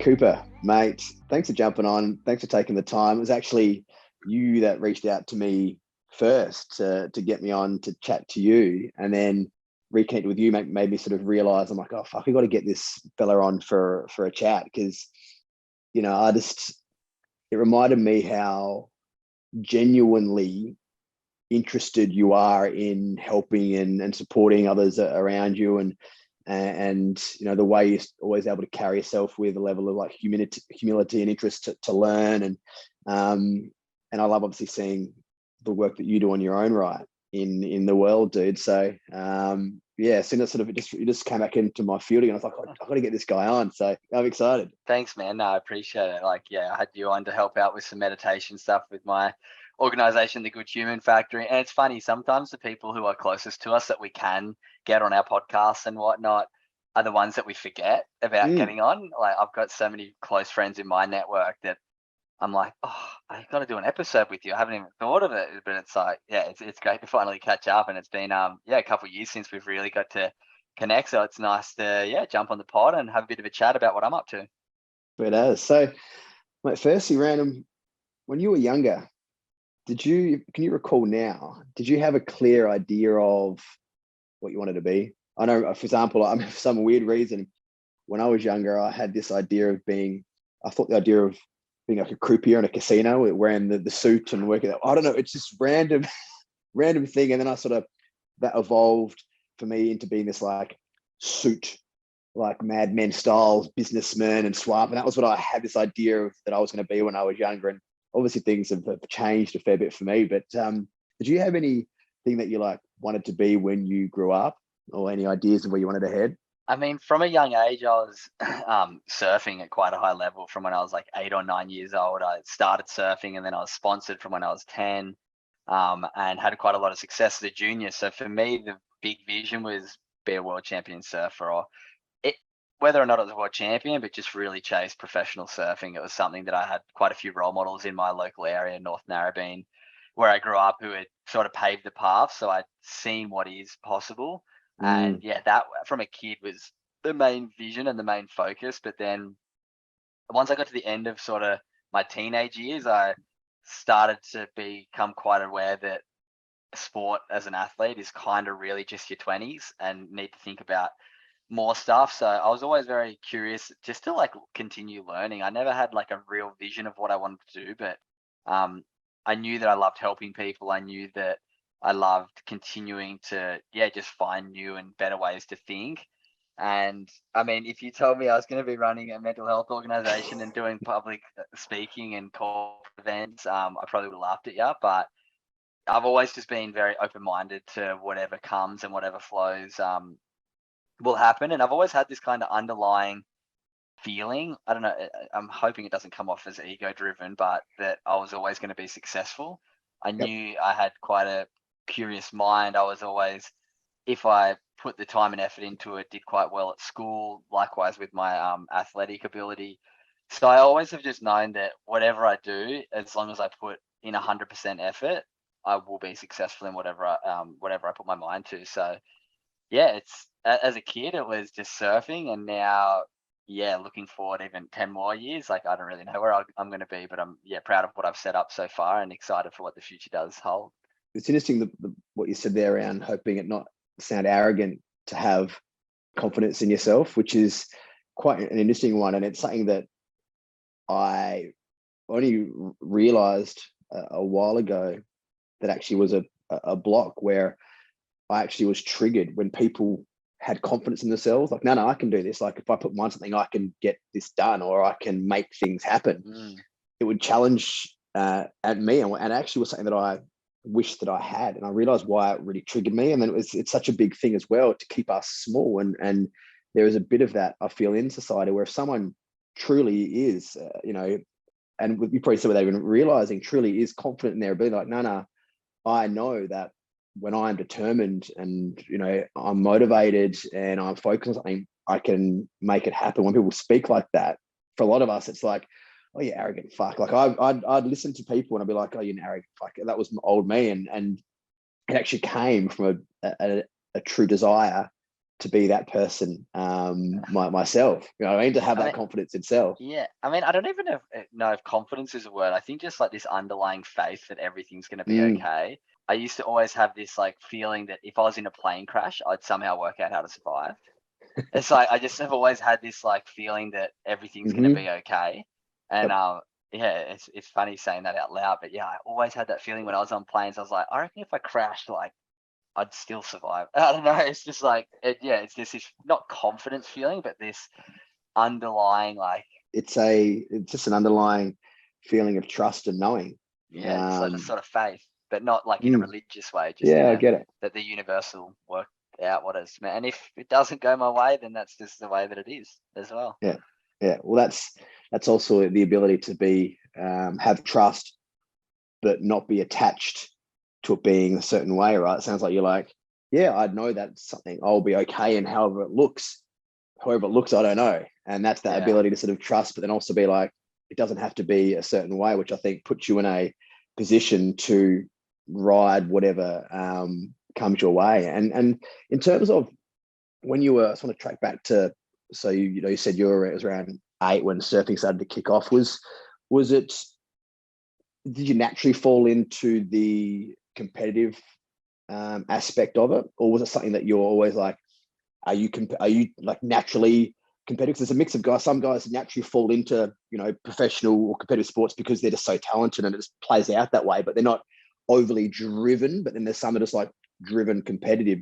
Cooper, mate, thanks for jumping on. Thanks for taking the time. It was actually you that reached out to me first to get me on to chat to you, and then reconnect with you made me sort of realize I'm like, oh fuck, we got to get this fella on for a chat because I just it reminded me how genuinely interested you are in helping and supporting others around you, and the way you're always able to carry yourself with a level of like humility and interest to learn, and I love obviously seeing the work that you do on your own right in the world, dude. So yeah, as soon as sort of it just came back into my field again, I was like, I've got to get this guy on. So I'm excited. Thanks, man. No, I appreciate it. Like, yeah, I had you on to help out with some meditation stuff with my organization, the Good Human Factory. And it's funny, sometimes the people who are closest to us that we can get on our podcasts and whatnot are the ones that we forget about getting on. Like, I've got so many close friends in my network that I'm like, oh, I got to do an episode with you. I haven't even thought of it, but it's like, yeah, it's great to finally catch up. And it's been, a couple of years since we've really got to connect. So it's nice to, jump on the pod and have a bit of a chat about what I'm up to. It is. So, mate, firstly, random, when you were younger, can you recall now, did you have a clear idea of what you wanted to be? I know, for example, for some weird reason, when I was younger, I had this idea of I thought the idea of being like a croupier in a casino, wearing the suit and working out. I don't know, it's just random thing. And then that evolved for me into being this like suit, like Mad Men styles, businessman and swap. And that was what I had this idea of that I was going to be when I was younger. And obviously things have changed a fair bit for me. But did you have anything that you like wanted to be when you grew up, or any ideas of where you wanted to head? I mean, from a young age, I was surfing at quite a high level from when I was like 8 or 9 years old. I started surfing and then I was sponsored from when I was 10, and had quite a lot of success as a junior. So for me, the big vision was be a world champion surfer, or whether or not it was a world champion, but just really chase professional surfing. It was something that I had quite a few role models in my local area, North Narrabeen, where I grew up, who had sort of paved the path. So I'd seen what is possible. And yeah, that from a kid was the main vision and the main focus. But then once I got to the end of sort of my teenage years, I started to become quite aware that sport as an athlete is kind of really just your 20s and need to think about more stuff. So I was always very curious just to like continue learning. I never had like a real vision of what I wanted to do, but I knew that I loved helping people. I knew that I loved continuing to, just find new and better ways to think. And I mean, if you told me I was going to be running a mental health organization and doing public speaking and corporate events, I probably would have laughed at you. But I've always just been very open-minded to whatever comes and whatever flows will happen. And I've always had this kind of underlying feeling. I don't know, I'm hoping it doesn't come off as ego-driven, but that I was always going to be successful. I knew I had quite a curious mind. I was always, if I put the time and effort into it, did quite well at school, likewise with my athletic ability. So I always have just known that whatever I do, as long as I put in 100% effort, I will be successful in whatever I put my mind to. So yeah, it's as a kid, it was just surfing, and now, looking forward even 10 more years, like I don't really know where I'm going to be, but I'm proud of what I've set up so far and excited for what the future does hold. It's interesting what you said there around hoping it not sound arrogant to have confidence in yourself, which is quite an interesting one. And it's something that I only realized a while ago that actually was a block where I actually was triggered when people had confidence in themselves. Like, no, I can do this. Like if I put mind something, I can get this done, or I can make things happen. It would challenge at me, and actually was something that I wish that I had. And I realized why it really triggered me. And then it's such a big thing as well to keep us small. And there is a bit of that I feel in society where if someone truly is, and you probably said without even realizing, truly is confident in their ability, like, no, I know that when I'm determined and, I'm motivated and I'm focused on something, I can make it happen. When people speak like that, for a lot of us, it's like, oh, you arrogant fuck. Like I'd listen to people and I'd be like, oh, you're an arrogant fuck. That was old me. And it actually came from a true desire to be that person myself. You know what I mean? To have that confidence itself. Yeah. I mean, I don't even know if confidence is a word. I think just like this underlying faith that everything's going to be okay. I used to always have this like feeling that if I was in a plane crash, I'd somehow work out how to survive. It's like I just have always had this like feeling that everything's going to be okay. And yeah, it's funny saying that out loud, but yeah, I always had that feeling when I was on planes. I was like, I reckon if I crashed, like I'd still survive. I don't know. It's just like it's just this not confidence feeling, but this underlying like it's just an underlying feeling of trust and knowing. Yeah, it's like a sort of faith, but not like in a religious way. Just I get it. That the universe will work out what it's meant. And if it doesn't go my way, then that's just the way that it is as well. Yeah. Well, that's also the ability to be have trust, but not be attached to it being a certain way, right? It sounds like you're like, yeah, I know that's something I'll be okay, and however it looks, I don't know. And that's that ability to sort of trust, but then also be like, it doesn't have to be a certain way, which I think puts you in a position to ride whatever comes your way. And in terms of when you were, I just want to track back to, so you said it was around 8 when surfing started to kick off. Was it, did you naturally fall into the competitive aspect of it, or was it something that you're always like, are you like naturally competitive? There's a mix of guys. Some guys naturally fall into professional or competitive sports because they're just so talented and it just plays out that way, but they're not overly driven. But then there's some that are just like driven competitive.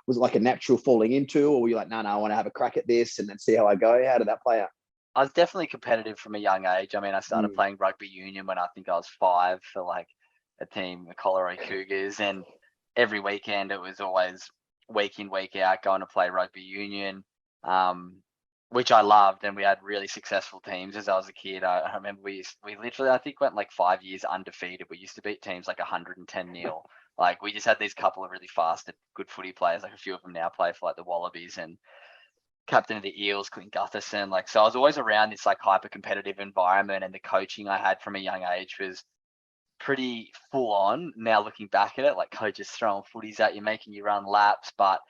Was it like a natural falling into, or were you like, no, I want to have a crack at this and then see how I go? How did that play out? I was definitely competitive from a young age. I mean, I started playing rugby union when I think I was 5 for like a team, the Colorado Cougars, and every weekend it was always week in, week out going to play rugby union, which I loved, and we had really successful teams as I was a kid. I remember we literally, I think, went like 5 years undefeated. We used to beat teams like 110-0. Like we just had these couple of really fast, good footy players. Like a few of them now play for like the Wallabies and captain of the Eels, Clint Gutherson. Like, so I was always around this like hyper competitive environment, and the coaching I had from a young age was pretty full on. Now looking back at it, like coaches throwing footies at you, making you run laps, but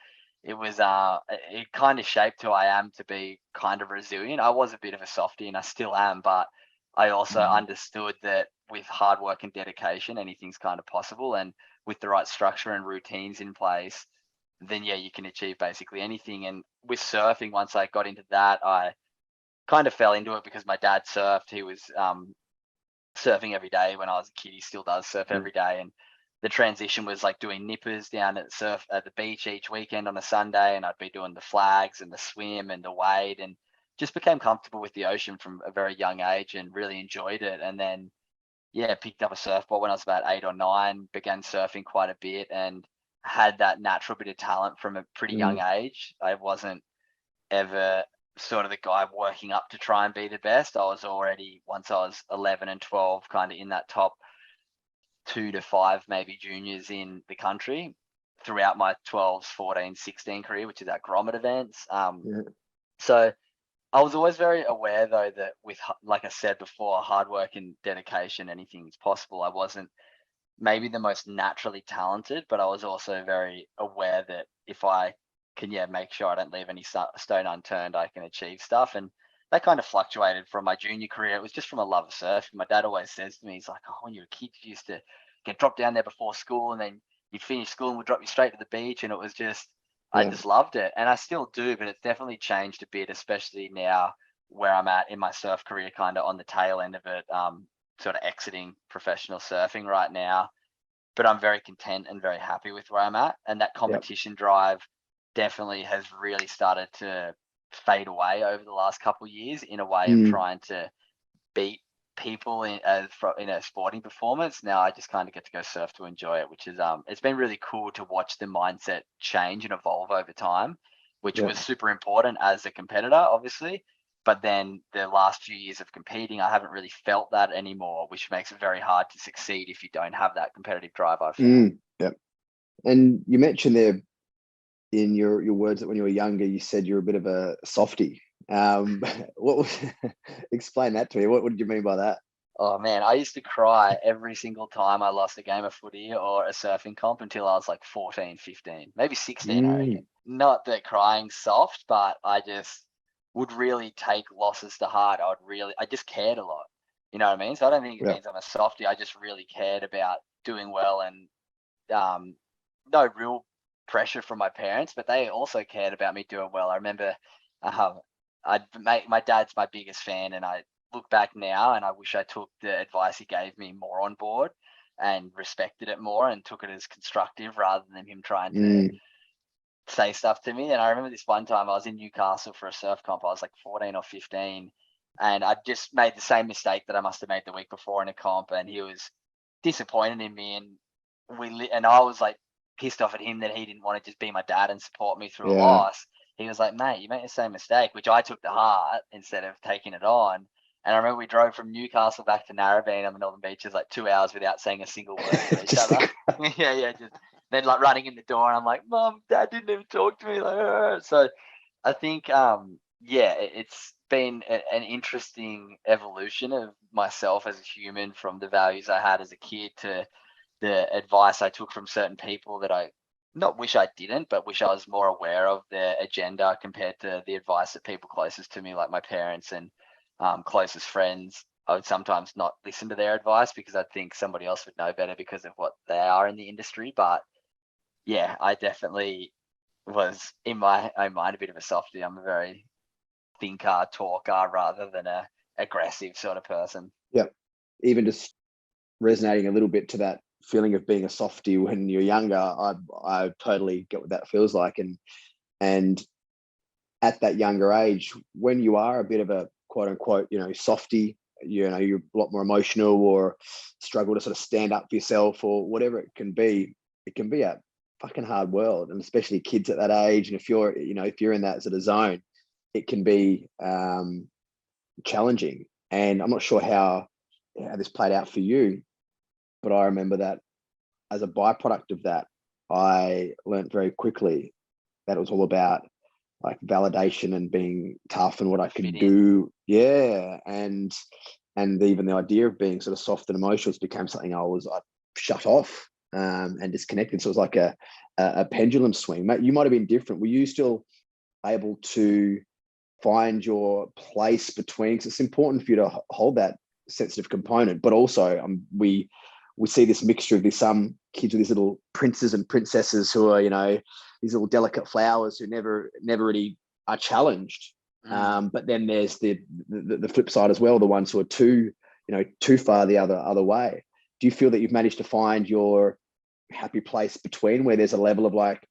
it was it kind of shaped who I am to be kind of resilient. I was a bit of a softie and I still am, but I also understood that with hard work and dedication, anything's kind of possible, and with the right structure and routines in place, then yeah, you can achieve basically anything. And with surfing, once I got into that, I kind of fell into it because my dad surfed. He was surfing every day when I was a kid. He still does surf every day. And the transition was like doing nippers down at the beach each weekend on a Sunday, and I'd be doing the flags and the swim and the wade, and just became comfortable with the ocean from a very young age and really enjoyed it. And then picked up a surfboard when I was about 8 or 9, began surfing quite a bit, and had that natural bit of talent from a pretty young age. I wasn't ever sort of the guy working up to try and be the best. I was already, once I was 11 and 12, kind of in that top 2 to 5 maybe juniors in the country throughout my 12s, 14, 16 career, which is at Grommet events. So I was always very aware, though, that with, like I said before, hard work and dedication, anything's possible. I wasn't maybe the most naturally talented, but I was also very aware that if I can, make sure I don't leave any stone unturned, I can achieve stuff. And that kind of fluctuated from my junior career. It was just from a love of surfing. My dad always says to me, he's like, oh, when you were a kid, you used to get dropped down there before school, and then you'd finish school and we'd drop you straight to the beach. And it was just, I just loved it. And I still do, but it's definitely changed a bit, especially now where I'm at in my surf career, kind of on the tail end of it, sort of exiting professional surfing right now. But I'm very content and very happy with where I'm at. And that competition drive definitely has really started to fade away over the last couple of years in a way of trying to beat people in a sporting performance. Now I just kind of get to go surf to enjoy it, which is it's been really cool to watch the mindset change and evolve over time, which was super important as a competitor, obviously. But then the last few years of competing, I haven't really felt that anymore, which makes it very hard to succeed if you don't have that competitive drive, I feel. And you mentioned there in your words that when you were younger, you said you're a bit of a softie. What was explain that to me? What did you mean by that? Oh man, I used to cry every single time I lost a game of footy or a surfing comp until I was like 14, 15, maybe 16, I reckon. Not that crying's soft, but I just would really take losses to heart. I just cared a lot. You know what I mean? So I don't think it Yeah. means I'm a softie. I just really cared about doing well, and no real pressure from my parents, but they also cared about me doing well. I remember my dad's my biggest fan, and I look back now and I wish I took the advice he gave me more on board and respected it more and took it as constructive rather than him trying to say stuff to me. And I remember this one time I was in Newcastle for a surf comp. I was like 14 or 15, and I just made the same mistake that I must have made the week before in a comp, and he was disappointed in me, and I was like pissed off at him that he didn't want to just be my dad and support me through a loss. He was like, mate, you made the same mistake, which I took to heart instead of taking it on. And I remember we drove from Newcastle back to Narrabeen on the Northern Beaches like 2 hours without saying a single word to each other. Just then like running in the door, and I'm like, Mom, Dad didn't even talk to me. Like, so I think, it's been an interesting evolution of myself as a human, from the values I had as a kid to the advice I took from certain people that I not wish I didn't, but wish I was more aware of their agenda compared to the advice that people closest to me, like my parents and closest friends. I would sometimes not listen to their advice because I think somebody else would know better because of what they are in the industry. But yeah, I definitely was in my own mind a bit of a softie. I'm a very thinker, talker rather than a aggressive sort of person. Yep. Even just resonating a little bit to that feeling of being a softie when you're younger, I totally get what that feels like. And at that younger age, when you are a bit of a quote unquote, softie, you're a lot more emotional or struggle to sort of stand up for yourself or whatever it can be a fucking hard world. And especially kids at that age. And if you're in that sort of zone, it can be challenging. And I'm not sure how this played out for you, but I remember that as a byproduct of that, I learned very quickly that it was all about like validation and being tough and what I could do. Yeah. And even the idea of being sort of soft and emotional became something I shut off and disconnected. So it was like a pendulum swing. Mate, you might have been different. Were you still able to find your place between, because it's important for you to hold that sensitive component, but also we see this mixture of these kids with these little princes and princesses who are these little delicate flowers who never really are challenged. But then there's the flip side as well, the ones who are too far the other way. Do you feel that you've managed to find your happy place between, where there's a level of like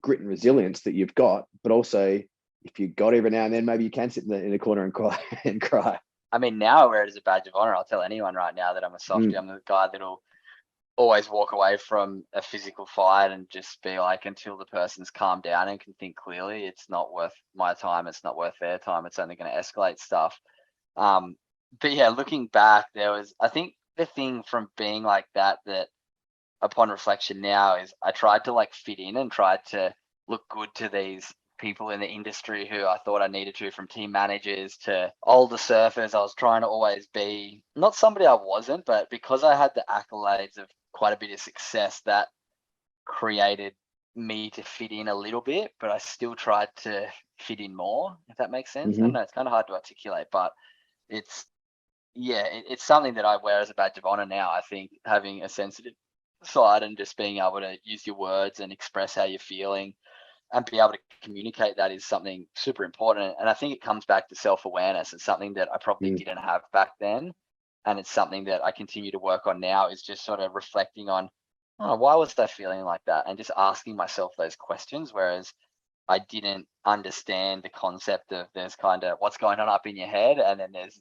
grit and resilience that you've got, but also if you got every now and then, maybe you can sit in the corner and cry? I mean, now I wear it as a badge of honor. I'll tell anyone right now that I'm a softie. I'm the guy that'll always walk away from a physical fight and just be like, until the person's calmed down and can think clearly, it's not worth my time. It's not worth their time. It's only going to escalate stuff. But yeah, looking back, I think the thing from being like that upon reflection now is I tried to like fit in and tried to look good to these people in the industry who I thought I needed to, from team managers to older surfers. I was trying to always be not somebody I wasn't, but because I had the accolades of quite a bit of success, that created me to fit in a little bit, but I still tried to fit in more, if that makes sense. I don't know, it's kind of hard to articulate, but it's something that I wear as a badge of honor now. I think having a sensitive side and just being able to use your words and express how you're feeling and be able to communicate that is something super important. And I think it comes back to self-awareness. It's something that I probably didn't have back then. And it's something that I continue to work on now, is just sort of reflecting on, oh, why was I feeling like that? And just asking myself those questions. Whereas I didn't understand the concept of there's kind of what's going on up in your head, and then there's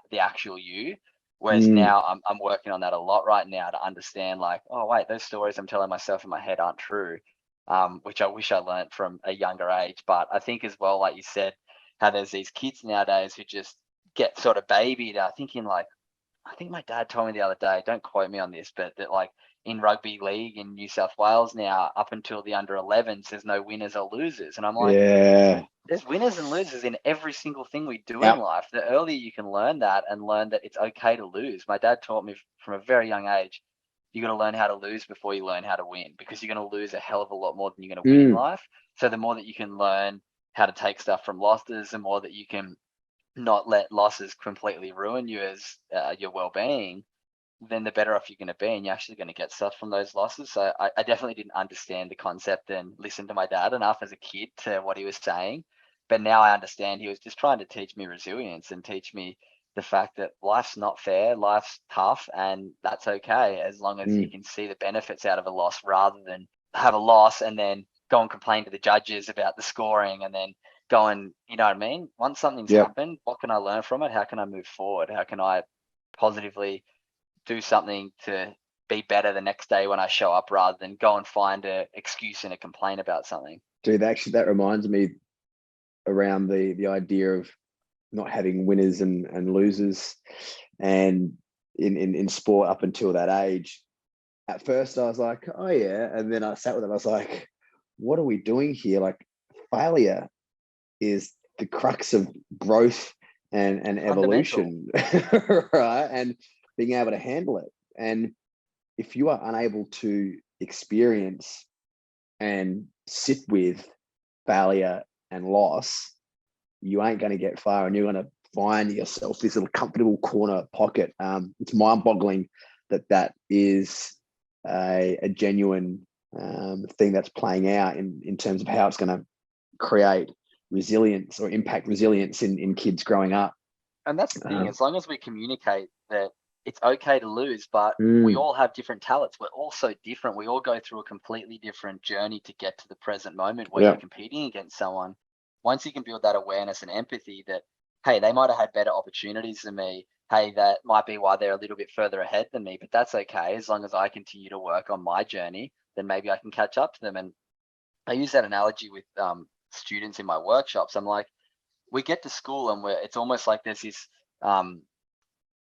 the actual you. Whereas now I'm working on that a lot right now to understand, like, oh, wait, those stories I'm telling myself in my head aren't true. Which I wish I learned from a younger age. But I think as well, like you said, how there's these kids nowadays who just get sort of babied. I think my dad told me the other day, don't quote me on this, but that like in rugby league in New South Wales now, up until the under 11s, there's no winners or losers. And I'm like, there's winners and losers in every single thing we do in Yep. life. The earlier you can learn that and learn that it's okay to lose. My dad taught me from a very young age, you got to learn how to lose before you learn how to win, because you're going to lose a hell of a lot more than you're going to win in Mm, life. So the more that you can learn how to take stuff from losses, the more that you can not let losses completely ruin you as your well-being, then the better off you're going to be, and you're actually going to get stuff from those losses. So I definitely didn't understand the concept and listen to my dad enough as a kid to what he was saying. But now I understand he was just trying to teach me resilience and teach me the fact that life's not fair, life's tough, and that's okay as long as you mm, can see the benefits out of a loss, rather than have a loss and then go and complain to the judges about the scoring, and then go and, you know what I mean? Once something's yep. happened, what can I learn from it? How can I move forward? How can I positively do something to be better the next day when I show up, rather than go and find an excuse and a complaint about something? Dude, actually, that reminds me around the idea of not having winners and losers, and in sport up until that age. At first, I was like, oh yeah, and then I sat with it. I was like, what are we doing here? Like, failure is the crux of growth and Fundamental. evolution, right? And being able to handle it. And if you are unable to experience and sit with failure and loss, you ain't going to get far, and you're going to find yourself this little comfortable corner pocket. It's mind-boggling that is a genuine thing that's playing out in terms of how it's going to create resilience or impact resilience in kids growing up. And that's the thing, Um, as long as we communicate that it's okay to lose, but we mm, all have different talents. We're all so different. We all go through a completely different journey to get to the present moment where you're yeah. competing against someone. Once you can build that awareness and empathy that, hey, they might have had better opportunities than me. Hey, that might be why they're a little bit further ahead than me, but that's okay. As long as I continue to work on my journey, then maybe I can catch up to them. And I use that analogy with students in my workshops. I'm like, we get to school and it's almost like um,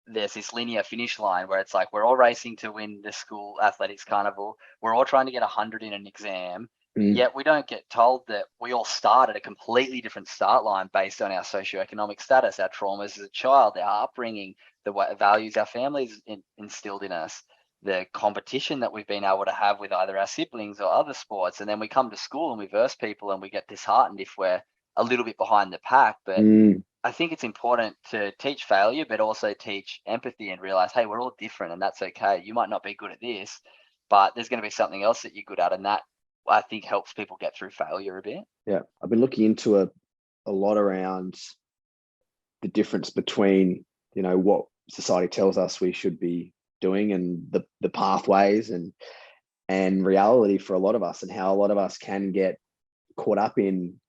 there's this linear finish line where it's like we're all racing to win the school athletics carnival. We're all trying to get 100 in an exam. Mm, Yet we don't get told that we all start at a completely different start line based on our socioeconomic status, our traumas as a child, our upbringing, the values our families instilled in us, the competition that we've been able to have with either our siblings or other sports. And then we come to school and we verse people and we get disheartened if we're a little bit behind the pack. But mm, I think it's important to teach failure, but also teach empathy and realize, hey, we're all different and that's okay. You might not be good at this, but there's going to be something else that you're good at. And that, I think, helps people get through failure a bit. yeah. I've been looking into a lot around the difference between, what society tells us we should be doing, and the pathways and reality for a lot of us, and how a lot of us can get caught up in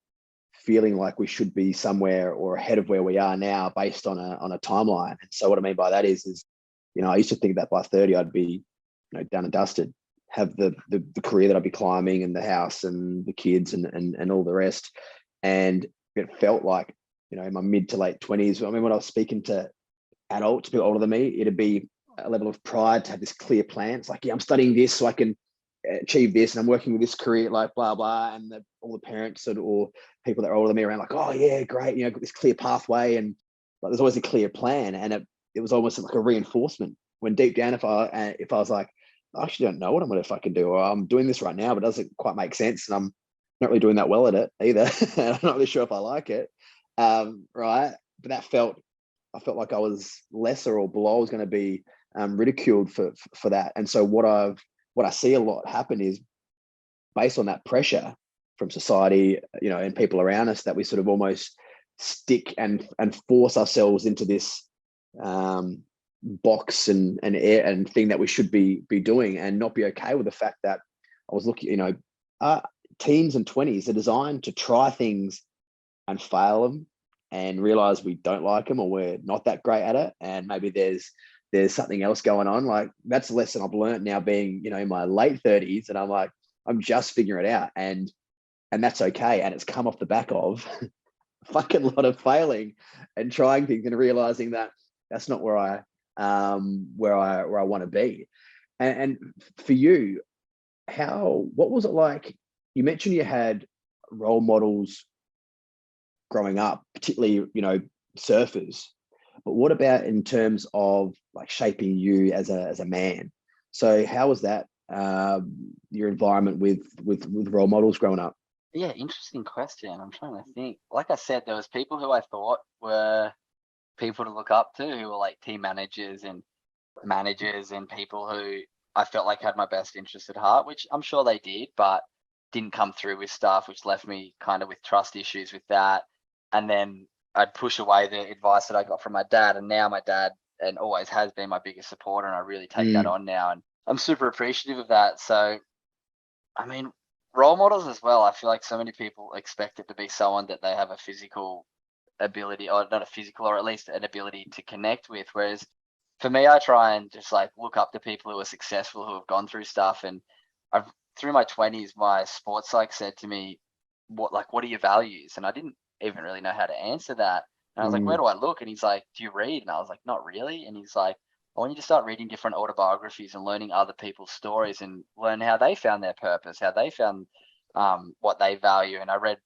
feeling like we should be somewhere or ahead of where we are now based on a timeline. And so what I mean by that is, I used to think that by 30 I'd be, done and dusted, have the career that I'd be climbing, and the house and the kids and all the rest. And it felt like, in my mid to late 20s, I mean, when I was speaking to adults, people older than me, it'd be a level of pride to have this clear plan. It's like, yeah, I'm studying this so I can achieve this, and I'm working with this career, like blah blah. And all the parents or people that are older than me around, like, oh yeah, great, got this clear pathway, and like there's always a clear plan. And it was almost like a reinforcement, when deep down, if I was like, I actually don't know what I'm going to fucking do, or I'm doing this right now but it doesn't quite make sense, and I'm not really doing that well at it either. I'm not really sure if I like it, right? But I felt like I was lesser or below. I was going to be ridiculed for that. And so what I see a lot happen is, based on that pressure from society, and people around us, that we sort of almost stick and force ourselves into this box and thing that we should be doing, and not be okay with the fact that I was looking, teens and 20s are designed to try things and fail them, and realize we don't like them, or we're not that great at it, and maybe there's something else going on. Like, that's a lesson I've learned now, being, in my late 30s, and I'm like, I'm just figuring it out, and that's okay. And it's come off the back of a fucking lot of failing and trying things, and realizing that that's not where I want to be. And for you, what was it like? You mentioned you had role models growing up, particularly, surfers. But what about in terms of like shaping you as a man? So how was that, your environment with role models growing up? Yeah, interesting question. I'm trying to think. Like I said, there was people who I thought were people to look up to, who were like team managers and people who I felt like had my best interest at heart, which I'm sure they did, but didn't come through with stuff, which left me kind of with trust issues with that. And then I'd push away the advice that I got from my dad. And now my dad, and always has been, my biggest supporter. And I really take that Mm, on now. And I'm super appreciative of that. So, I mean, role models as well. I feel like so many people expect it to be someone that they have a physical ability, or not a physical, or at least an ability to connect with. Whereas for me, I try and just like look up to people who are successful, who have gone through stuff. And I've, through my 20s, my sports psych said to me, what are your values? And I didn't even really know how to answer that. And I was like, where mm, do I look? And he's like, do you read? And I was like, not really. And he's like, I want you to start reading different autobiographies and learning other people's stories and learn how they found their purpose, how they found what they value. And I read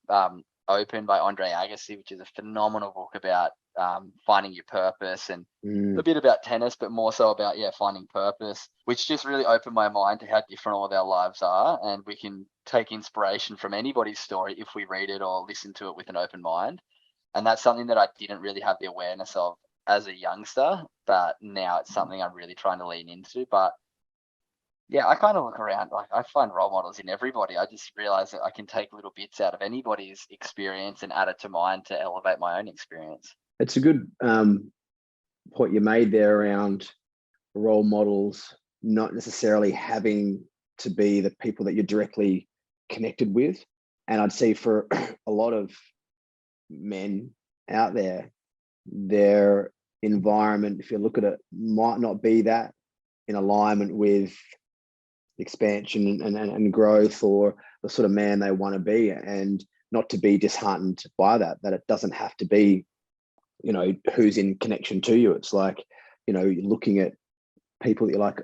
Open by Andre Agassi, which is a phenomenal book about finding your purpose, and a mm. bit about tennis, but more so about finding purpose, which just really opened my mind to how different all of our lives are, and we can take inspiration from anybody's story if we read it or listen to it with an open mind. And that's something that I didn't really have the awareness of as a youngster, but now it's something I'm really trying to lean into. But yeah, I kind of look around, like I find role models in everybody. I just realize that I can take little bits out of anybody's experience and add it to mine to elevate my own experience. It's a good point you made there around role models not necessarily having to be the people that you're directly connected with. And I'd say for a lot of men out there, their environment, if you look at it, might not be that in alignment with expansion and growth, or the sort of man they want to be, and not to be disheartened by that it doesn't have to be, who's in connection to you. It's like, you're looking at people that you're like,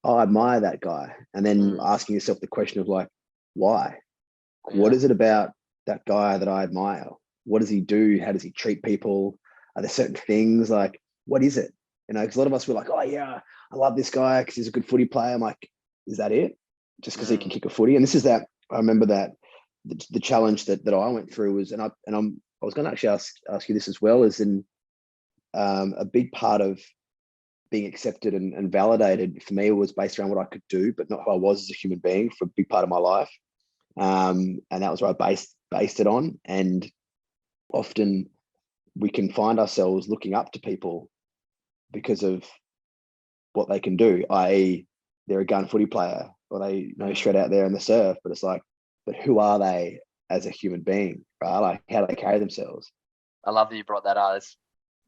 oh, I admire that guy. And then asking yourself the question of like, why? What Yeah. is it about that guy that I admire? What does he do? How does he treat people? Are there certain things like, what is it? Because a lot of us were like, oh yeah, I love this guy because he's a good footy player. I'm like, is that it? Just because he can Mm. kick a footy? And this is that, I remember that the challenge that I went through was, I was going to actually ask you this as well, is in a big part of being accepted and validated for me was based around what I could do, but not who I was as a human being for a big part of my life. And that was what I based it on. And often we can find ourselves looking up to people because of what they can do, i.e., they're a gun footy player, or they shred out there in the surf. But it's like, but who are they as a human being, right? Like, how do they carry themselves? I love that you brought that up. It's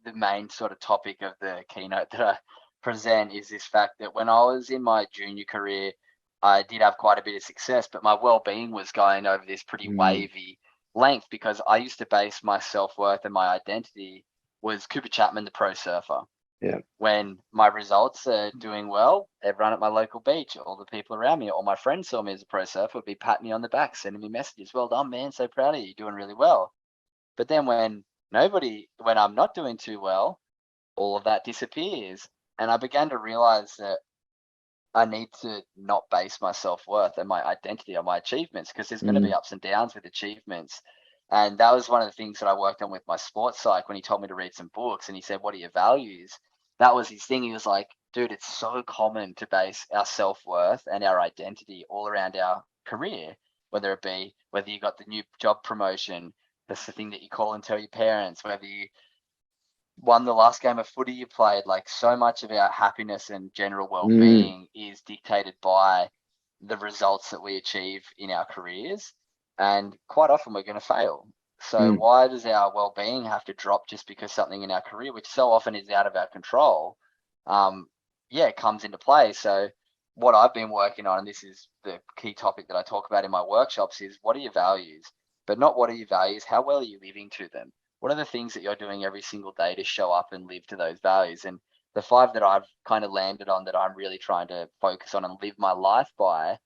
the main sort of topic of the keynote that I present, is this fact that when I was in my junior career, I did have quite a bit of success, but my well-being was going over this pretty Mm, wavy length, because I used to base my self-worth and my identity was Cooper Chapman, the pro surfer. yeah. When my results are doing well, everyone at my local beach, all the people around me, all my friends saw me as a pro surfer, would be patting me on the back, sending me messages. Well done, man. So proud of you. Doing really well. But then when I'm not doing too well, all of that disappears. And I began to realize that I need to not base my self-worth and my identity on my achievements, because there's going to be Mm, ups and downs with achievements. And that was one of the things that I worked on with my sports psych when he told me to read some books, and he said, what are your values? That was his thing. He was like, dude, it's so common to base our self-worth and our identity all around our career, whether you got the new job promotion, that's the thing that you call and tell your parents, whether you won the last game of footy you played. Like, so much of our happiness and general mm, well-being is dictated by the results that we achieve in our careers, and quite often we're going to fail. So mm. why does our well-being have to drop just because something in our career, which so often is out of our control, comes into play? So what I've been working on, and this is the key topic that I talk about in my workshops, is what are your values? But not what are your values, how well are you living to them? What are the things that you're doing every single day to show up and live to those values? And the 5 that I've kind of landed on, that I'm really trying to focus on and live my life by,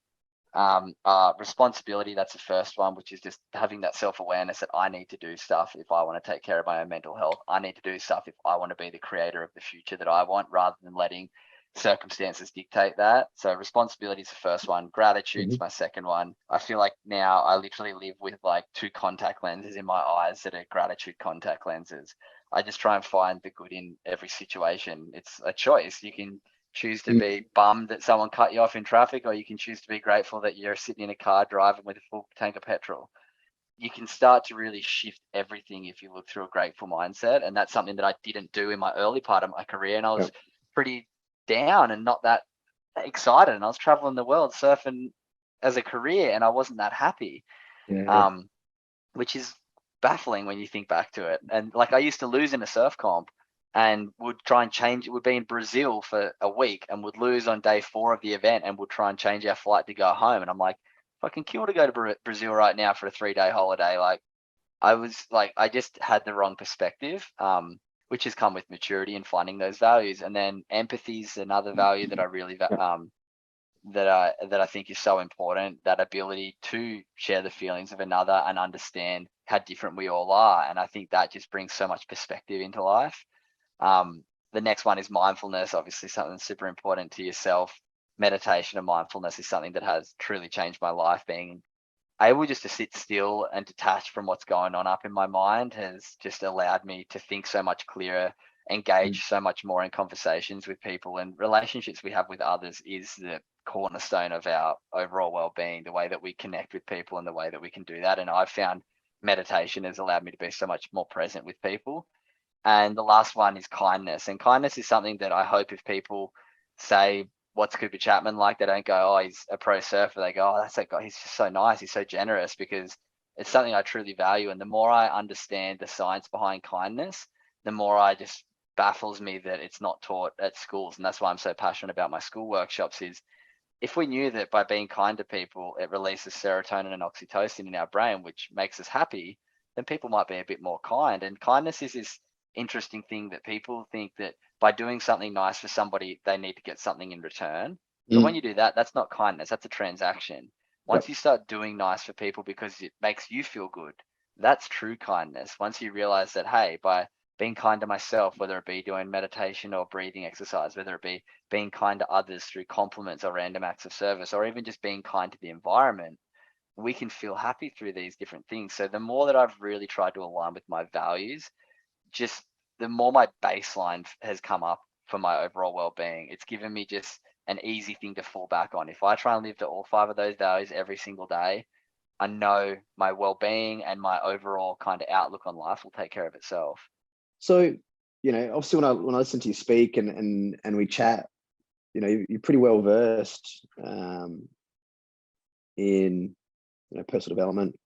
Responsibility, that's the first one, which is just having that self-awareness that I need to do stuff if I want to take care of my own mental health. I need to do stuff if I want to be the creator of the future that I want, rather than letting circumstances dictate that. So responsibility is the first one. Gratitude's my second one. I feel like now I literally live with like 2 contact lenses in my eyes that are gratitude contact lenses. I just try and find the good in every situation. It's a choice. You can choose to be bummed that someone cut you off in traffic, or you can choose to be grateful that you're sitting in a car driving with a full tank of petrol. You can start to really shift everything if you look through a grateful mindset. And that's something that I didn't do in my early part of my career. And I was pretty down and not that excited. And I was traveling the world surfing as a career, and I wasn't that happy, which is baffling when you think back to it. And like, I used to lose in a surf comp and would try and change. It would be in Brazil for a week and would lose on day 4 of the event, and would try and change our flight to go home. And I'm like, if I can kill to go to Brazil right now for a 3-day holiday. Like, I just had the wrong perspective, which has come with maturity and finding those values. And then empathy is another value that I really that I think is so important. That ability to share the feelings of another and understand how different we all are. And I think that just brings so much perspective into life. The next one is mindfulness, obviously something super important to yourself. Meditation and mindfulness is something that has truly changed my life. Being able just to sit still and detach from what's going on up in my mind has just allowed me to think so much clearer, engage so much more in conversations with people, and relationships we have with others is the cornerstone of our overall well-being, the way that we connect with people and the way that we can do that. And I've found meditation has allowed me to be so much more present with people. And the last one is kindness. And kindness is something that I hope, if people say, what's Cooper Chapman like, they don't go, oh, he's a pro surfer. They go, oh, that's that guy. He's just so nice. He's so generous, because it's something I truly value. And the more I understand the science behind kindness, the more I just baffles me that it's not taught at schools. And that's why I'm so passionate about my school workshops. Is if we knew that by being kind to people, it releases serotonin and oxytocin in our brain, which makes us happy, then people might be a bit more kind. And kindness is this interesting thing that people think that by doing something nice for somebody, they need to get something in return. But when you do that, that's not kindness. That's a transaction. Once you start doing nice for people because it makes you feel good, that's true kindness. Once you realize that, hey, by being kind to myself, whether it be doing meditation or breathing exercise, whether it be being kind to others through compliments or random acts of service, or even just being kind to the environment, we can feel happy through these different things. So the more that I've really tried to align with my values, just the more my baseline has come up for my overall well-being. It's given me just an easy thing to fall back on. If I try and live to all 5 of those values every single day, I know my well-being and my overall kind of outlook on life will take care of itself. So, obviously when I listen to you speak and we chat, you're pretty well versed in personal development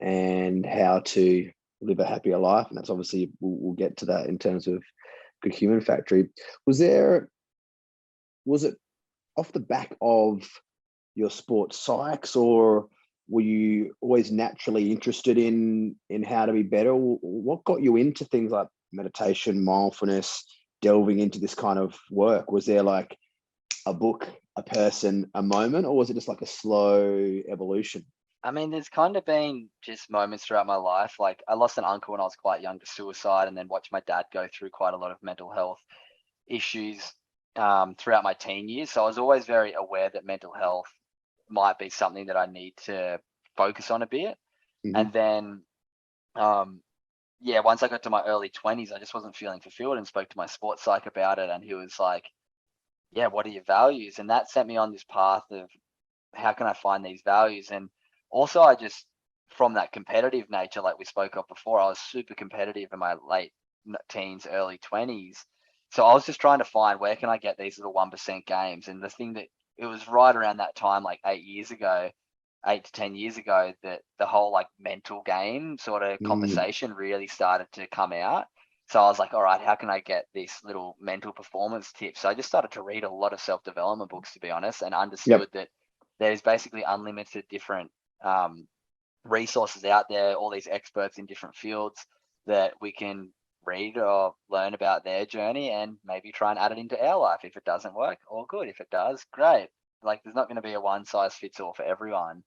and how to live a happier life. And that's obviously, we'll get to that in terms of Good Human Factory. Was it off the back of your sports psychs, or were you always naturally interested in how to be better? What got you into things like meditation, mindfulness, delving into this kind of work? Was there like a book, a person, a moment, or was it just like a slow evolution? I mean, there's kind of been just moments throughout my life. Like, I lost an uncle when I was quite young to suicide, and then watched my dad go through quite a lot of mental health issues throughout my teen years. So I was always very aware that mental health might be something that I need to focus on a bit. And then, once I got to my early 20s, I just wasn't feeling fulfilled, and spoke to my sports psych about it. And he was like, yeah, what are your values? And that sent me on this path of, how can I find these values? And also, I just, from that competitive nature, like we spoke of before, I was super competitive in my late teens, early 20s. So I was just trying to find, where can I get these little 1% games? And the thing that, it was right around that time, like 8 to 10 years ago, that the whole like mental game sort of conversation really started to come out. So I was like, all right, how can I get this little mental performance tips? So I just started to read a lot of self-development books, to be honest, and understood that there's basically unlimited different resources out there, all these experts in different fields that we can read or learn about their journey, and maybe try and add it into our life. If it doesn't work, all good. If it does, great. like there's not going to be a one size fits all for everyone.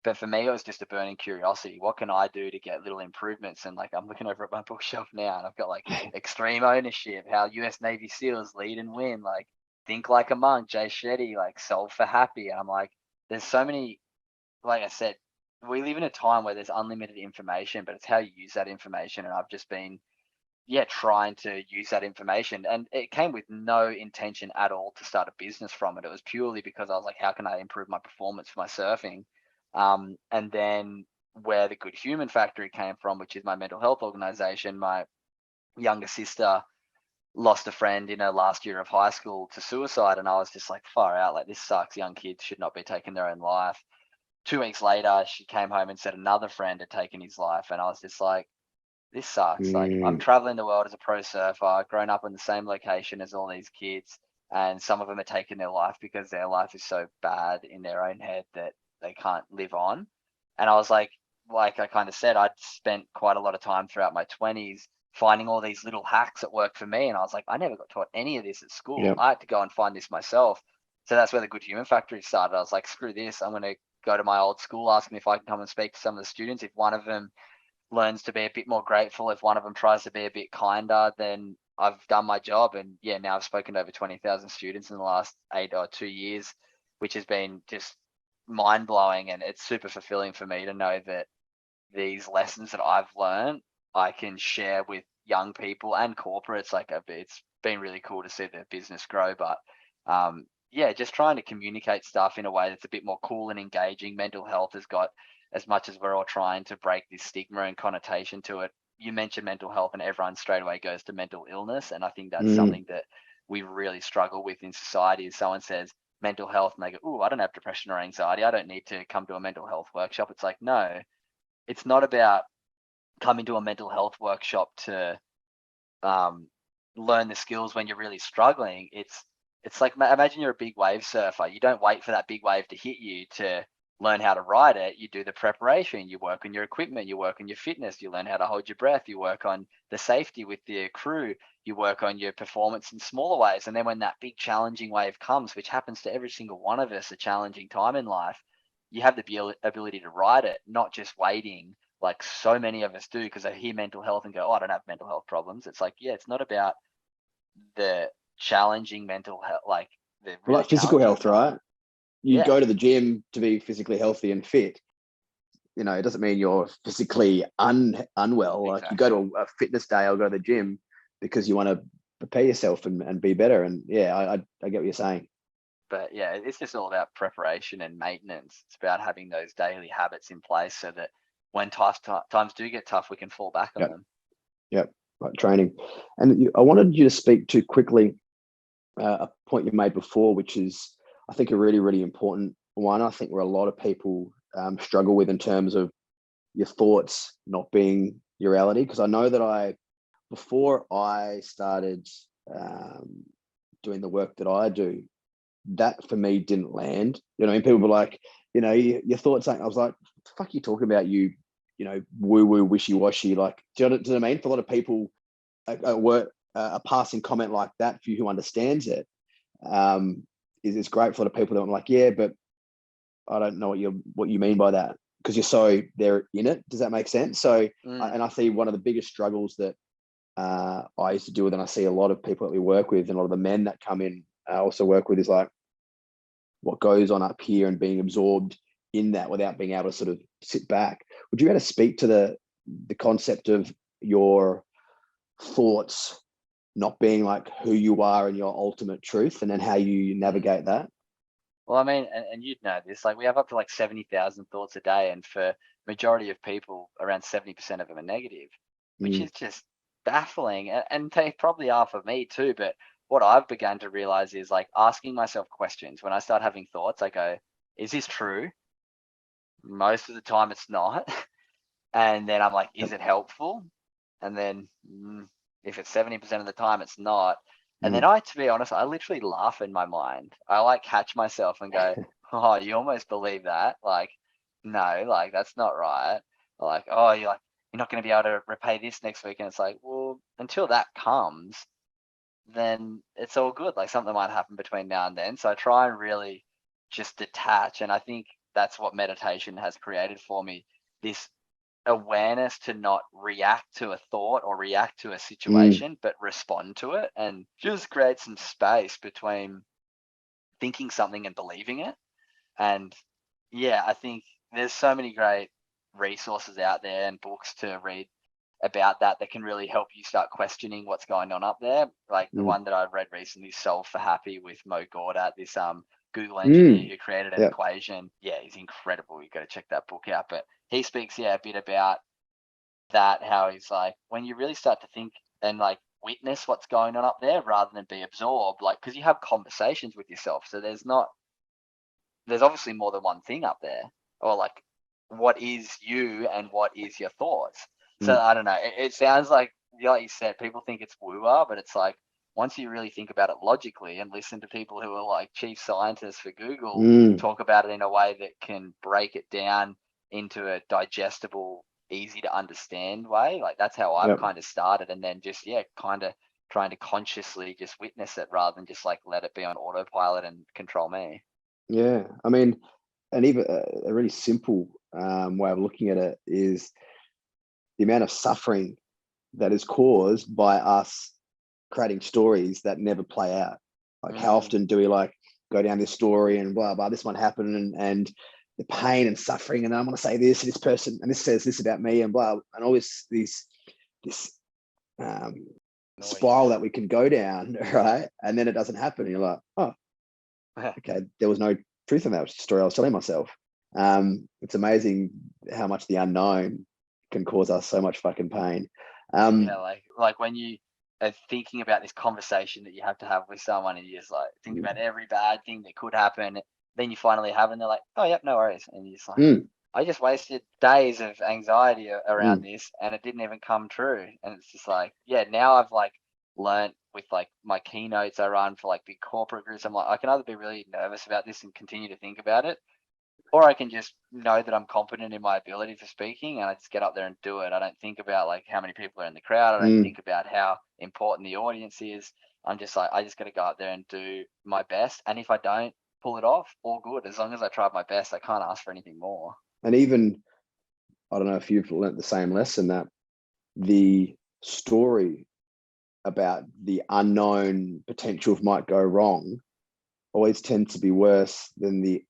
But for me, it was just a burning curiosity. What can I do to get little improvements? And like, I'm looking over at my bookshelf now, and I've got like extreme ownership, how US Navy SEALs lead and win, like think like a monk, Jay Shetty, like solve for happy. And I'm like, there's so many, like I said, we live in a time where there's unlimited information, but it's how you use that information. And I've just been, trying to use that information. And it came with no intention at all to start a business from it. It was purely because I was like, how can I improve my performance for my surfing? And then where the Good Human Factory came from, which is my mental health organization, my younger sister lost a friend in her last year of high school to suicide. And I was just like, far out, like this sucks. Young kids should not be taking their own life. 2 weeks later, she came home and said another friend had taken his life. And I was just like, this sucks. Like I'm Mm, traveling the world as a pro surfer, grown up in the same location as all these kids, and some of them are taking their life because their life is so bad in their own head that they can't live on. And I was like I kind of said, I'd spent quite a lot of time throughout my 20s finding all these little hacks that work for me. And I was like, I never got taught any of this at school. yeah. I had to go and find this myself. So that's where the Good Human Factory started. I was like, screw this. I'm going to go to my old school, ask them if I can come and speak to some of the students. If one of them learns to be a bit more grateful, if one of them tries to be a bit kinder, then I've done my job. And yeah, now I've spoken to over 20,000 students in the last 8 or 2 years, which has been just mind blowing. And it's super fulfilling for me to know that these lessons that I've learned, I can share with young people and corporates. Like it's been really cool to see the business grow. But just trying to communicate stuff in a way that's a bit more cool and engaging. Mental health has got, as much as we're all trying to break this stigma and connotation to it, you mention mental health and everyone straight away goes to mental illness. And I think that's Mm, something that we really struggle with in society. Is someone says mental health and they go, oh, I don't have depression or anxiety, I don't need to come to a mental health workshop. It's like, no, it's not about coming to a mental health workshop to um, learn the skills when you're really struggling. It's like, imagine you're a big wave surfer. You don't wait for that big wave to hit you to learn how to ride it. You do the preparation. You work on your equipment. You work on your fitness. You learn how to hold your breath. You work on the safety with the crew. You work on your performance in smaller ways. And then when that big challenging wave comes, which happens to every single one of us, a challenging time in life, you have the ability to ride it, not just waiting like so many of us do, because I hear mental health and go, oh, I don't have mental health problems. It's like, yeah, it's not about the challenging mental health, like the well, really like physical challenging health, time. right? You Yeah, go to the gym to be physically healthy and fit. It doesn't mean you're physically unwell. Like you go exactly. to a fitness day or go to the gym because you want to prepare yourself and be better. And yeah, I get what you're saying. But yeah, it's just all about preparation and maintenance. It's about having those daily habits in place so that when times do get tough, we can fall back on Yeah, them. yeah, right, training. And I wanted you to speak to quickly a point you made before, which is I think a really, really important one. I think where a lot of people struggle with in terms of your thoughts not being your reality. Because I know that before I started um, doing the work that I do, that for me didn't land. You know, and people were like, your thoughts ain't. I was like, the fuck you talking about? Woo woo wishy washy. Like, do you know what I mean? For a lot of people, a passing comment like that for you who understands it um, is great for a lot of people that I'm like, yeah, but I don't know what you mean by that because you're so there in it. Does that make sense? So, Mm. and I see one of the biggest struggles that I used to deal with, and I see a lot of people that we work with, and a lot of the men that come in, I also work with, is like what goes on up here and being absorbed in that without being able to sort of sit back. Would you be able to speak to the concept of your thoughts not being like who you are and your ultimate truth, and then how you Mm. navigate that? Well, I mean, and you'd know this, like we have up to like 70,000 thoughts a day. And for majority of people, around 70% of them are negative, which Mm, is just baffling. And they probably are for me too. But what I've begun to realize is like asking myself questions. When I start having thoughts, I go, is this true? Most of the time it's not. And then I'm like, is it helpful? And then if it's 70% of the time, it's not. And then mm, to be honest, I literally laugh in my mind. I like catch myself and go, oh, you almost believe that? Like, no, like that's not right. Or like, oh, you're not going to be able to repay this next week. And it's like, well, until that comes, then it's all good. Like something might happen between now and then. So I try and really just detach. And I think that's what meditation has created for me, this awareness to not react to a thought or react to a situation, but respond to it, and just create some space between thinking something and believing it. And yeah, I think there's so many great resources out there and books to read about that can really help you start questioning what's going on up there. Like the one that I read recently, Solve for Happy, with Mo Gawdat, this Google engineer who created an equation. Yeah, he's incredible. You got to check that book out. But he speaks, a bit about that, how he's like, when you really start to think and like witness what's going on up there rather than be absorbed, like, because you have conversations with yourself. So there's obviously more than one thing up there, or like, what is you and what is your thoughts? So I don't know. It sounds like you said, people think it's woo-wah, but it's like, once you really think about it logically and listen to people who are like chief scientists for Google talk about it in a way that can break it down into a digestible, easy to understand way, like that's how I've kind of started. And then just, kind of trying to consciously just witness it rather than just like let it be on autopilot and control me. Yeah. I mean, and even a really simple way of looking at it is the amount of suffering that is caused by us creating stories that never play out. Like how often do we like go down this story and blah, blah, this might happen, and the pain and suffering, and I'm going to say this, and this person, and this says this about me, and blah, and all this spiral that we can go down, right? And then it doesn't happen. And you're like, oh, okay, there was no truth in that story I was telling myself. It's amazing how much the unknown can cause us so much fucking pain. Like when you are thinking about this conversation that you have to have with someone, and you just like think about every bad thing that could happen, then you finally have, and they're like, oh, yep, no worries. And you're just like, I just wasted days of anxiety around this, and it didn't even come true. And it's just like, now I've like learned with like my keynotes I run for like big corporate groups, I'm like, I can either be really nervous about this and continue to think about it, or I can just know that I'm confident in my ability for speaking, and I just get up there and do it. I don't think about like how many people are in the crowd. I don't think about how important the audience is. I'm just like, I just got to go out there and do my best. And if I don't pull it off, all good. As long as I tried my best, I can't ask for anything more. And even, I don't know if you've learnt the same lesson, that the story about the unknown potential of might go wrong always tends to be worse than the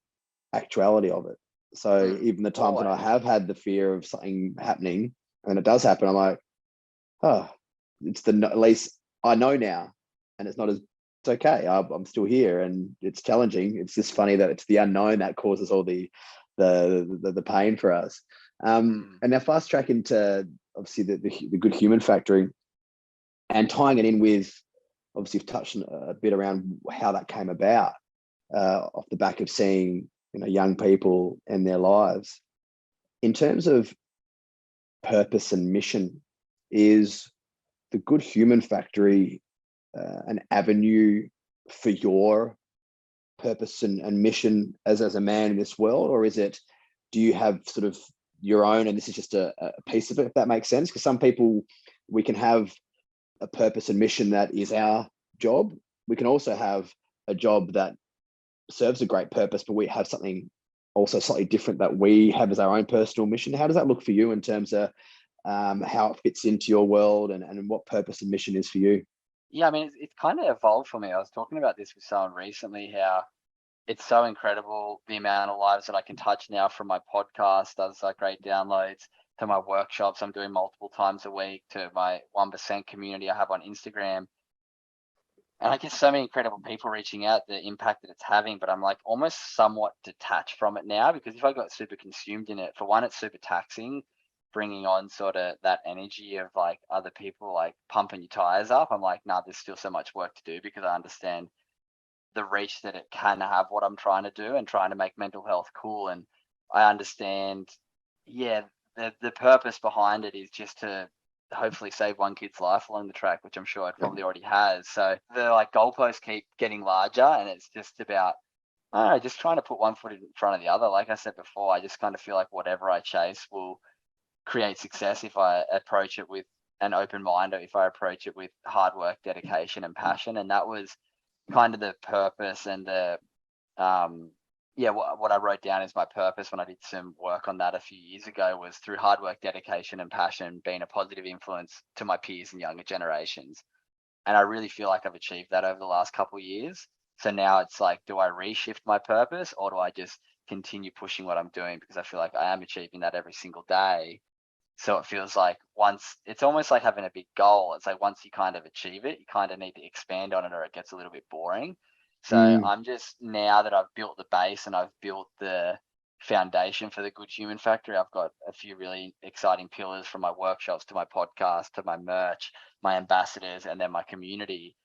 actuality of it. So even the times when I have had the fear of something happening and it does happen, I'm like, oh, at least I know now, and it's okay. I'm still here, and it's challenging. It's just funny that it's the unknown that causes all the pain for us. And now fast track into obviously the good human factory, and tying it in with, obviously you've touched a bit around how that came about off the back of seeing young people and their lives. In terms of purpose and mission, is the Good Human Factory an avenue for your purpose and mission as a man in this world, or do you have sort of your own, and this is just a piece of it, if that makes sense? Because some people, we can have a purpose and mission that is our job. We can also have a job that serves a great purpose, but we have something also slightly different that we have as our own personal mission. How does that look for you in terms of how it fits into your world, and what purpose and mission is for you? Yeah, I mean, it's kind of evolved for me. I was talking about this with someone recently, how it's so incredible the amount of lives that I can touch now from my podcast. Does like great downloads, to my workshops I'm doing multiple times a week, to my 1% community I have on Instagram. And I get so many incredible people reaching out, the impact that it's having, but I'm like almost somewhat detached from it now, because if I got super consumed in it, for one, it's super taxing, bringing on sort of that energy of like other people like pumping your tires up. I'm like, nah, there's still so much work to do, because I understand the reach that it can have, what I'm trying to do and trying to make mental health cool. And I understand, the purpose behind it is just to hopefully save one kid's life along the track, which I'm sure it probably already has. So the like goalposts keep getting larger, and it's just about, I don't know, just trying to put one foot in front of the other. Like I said before, I just kind of feel like whatever I chase will create success if I approach it with an open mind, or if I approach it with hard work, dedication, and passion. And that was kind of the purpose and the yeah, what I wrote down as my purpose when I did some work on that a few years ago was through hard work, dedication, and passion, being a positive influence to my peers and younger generations. And I really feel like I've achieved that over the last couple of years. So now it's like, do I reshift my purpose, or do I just continue pushing what I'm doing? Because I feel like I am achieving that every single day. So it feels like it's almost like having a big goal. It's like once you kind of achieve it, you kind of need to expand on it, or it gets a little bit boring. So Mm, I'm just, now that I've built the base and I've built the foundation for the Good Human Factory, I've got a few really exciting pillars, from my workshops to my podcast to my merch, my ambassadors, and then my community.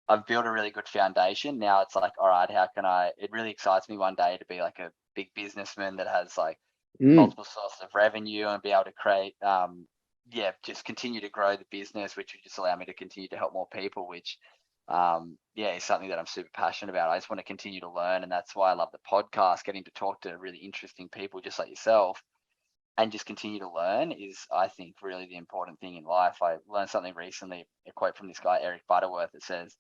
I've built a really good foundation. Now it's like, all right, how can it really excites me one day to be like a big businessman that has like mm. multiple sources of revenue and be able to create, just continue to grow the business, which would just allow me to continue to help more people, which, is something that I'm super passionate about. I just want to continue to learn. And that's why I love the podcast, getting to talk to really interesting people just like yourself and just continue to learn is, I think, really the important thing in life. I learned something recently, a quote from this guy, Eric Butterworth, that says,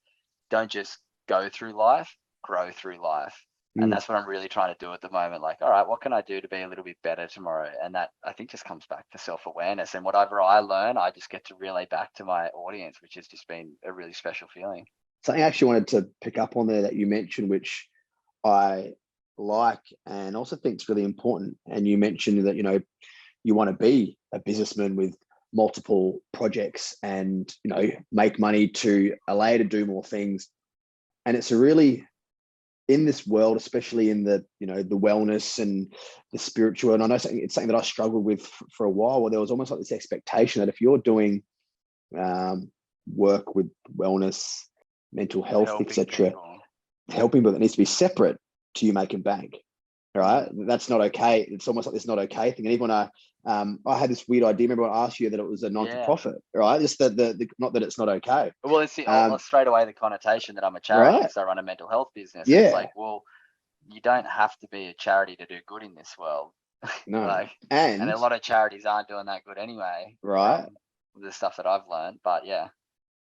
don't just go through life, grow through life. And Mm. that's what I'm really trying to do at the moment. Like, all right, what can I do to be a little bit better tomorrow? And that, I think, just comes back to self-awareness. And whatever I learn, I just get to relay back to my audience, which has just been a really special feeling. Something I actually wanted to pick up on there that you mentioned, which I like and also think it's really important. And you mentioned that, you want to be a businessman with multiple projects and, make money to allow you to do more things. And it's a really, in this world, especially in the, the wellness and the spiritual, and I know it's something that I struggled with for a while, where there was almost like this expectation that if you're doing work with wellness, mental health, Helping etc., people. helping, but it needs to be separate to you making bank. Right? That's not okay. It's almost like this not okay thing. And even when I had this weird idea. Remember, I asked you that it was a Yeah. non-for-profit, right? Just the not that it's not okay. Well, it's straight away the connotation that I'm a charity Right? because I run a mental health business. And it's Yeah. like, well, you don't have to be a charity to do good in this world. No. Like, and And a lot of charities aren't doing that good anyway, right. from the stuff that I've learned. But yeah,